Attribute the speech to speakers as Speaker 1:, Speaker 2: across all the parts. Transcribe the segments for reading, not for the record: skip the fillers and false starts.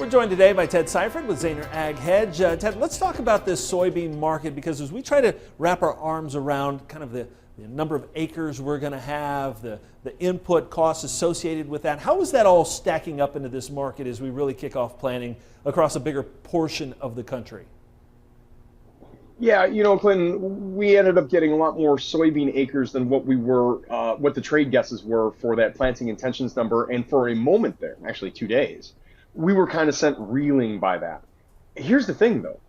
Speaker 1: We're joined today by Ted Seifert with Zaner Ag Hedge. Ted, let's talk about this soybean market, because as we try to wrap our arms around kind of the number of acres we're going to have, the input costs associated with that, how is that all stacking up into this market as we really kick off planting across a bigger portion of the country?
Speaker 2: Yeah, Clinton, we ended up getting a lot more soybean acres than what what the trade guesses were for that planting intentions number. And for a moment there, actually 2 days, we were kind of sent reeling by that. Here's the thing, though.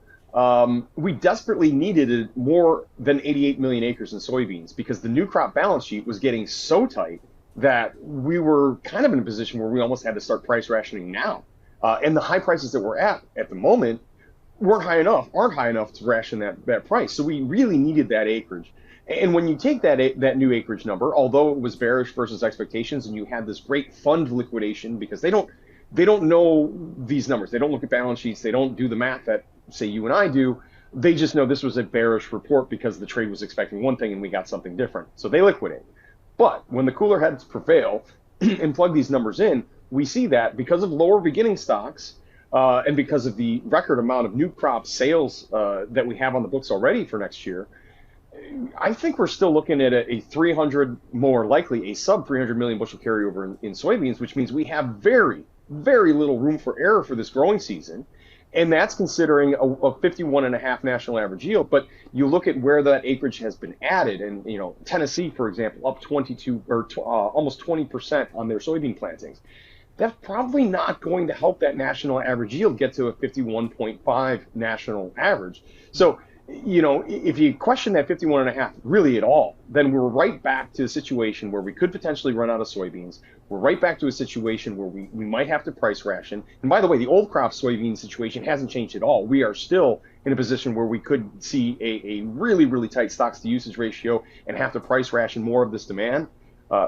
Speaker 2: We desperately needed more than 88 million acres in soybeans because the new crop balance sheet was getting so tight that we were kind of in a position where we almost had to start price rationing now. And the high prices that we're at the moment aren't high enough to ration that price. So we really needed that acreage. And when you take that new acreage number, although it was bearish versus expectations, and you had this great fund liquidation because they don't know these numbers. They don't look at balance sheets. They don't do the math that, say, you and I do. They just know this was a bearish report because the trade was expecting one thing and we got something different. So they liquidate. But when the cooler heads prevail and plug these numbers in, we see that because of lower beginning stocks and because of the record amount of new crop sales that we have on the books already for next year, I think we're still looking at a 300, more likely a sub 300 million bushel carryover in soybeans, which means we have very little room for error for this growing season. And that's considering a 51.5 national average yield. But you look at where that acreage has been added, and Tennessee, for example, up 22 or almost 20% on their soybean plantings. That's probably not going to help that national average yield get to a 51.5 national average. So, if you question that 51.5 really at all, then we're right back to a situation where we could potentially run out of soybeans. We're right back to a situation where we might have to price ration. And by the way, the old crop soybean situation hasn't changed at all. We are still in a position where we could see a really tight stocks to usage ratio and have to price ration more of this demand.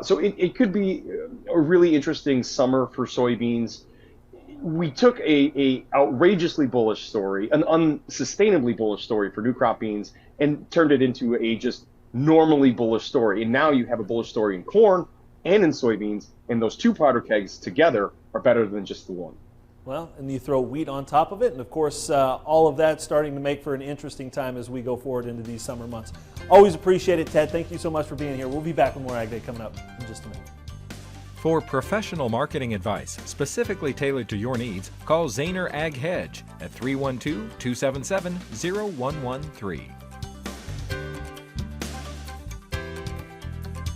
Speaker 2: So it could be a really interesting summer for soybeans. We took a outrageously bullish story, an unsustainably bullish story for new crop beans, and turned it into a just normally bullish story. And now you have a bullish story in corn and in soybeans, and those two powder kegs together are better than just the one.
Speaker 1: Well, and you throw wheat on top of it, and of course, all of that starting to make for an interesting time as we go forward into these summer months. Always appreciate it, Ted. Thank you so much for being here. We'll be back with more Ag Day coming up in just a minute.
Speaker 3: For professional marketing advice specifically tailored to your needs, call Zaner Ag Hedge at 312-277-0113.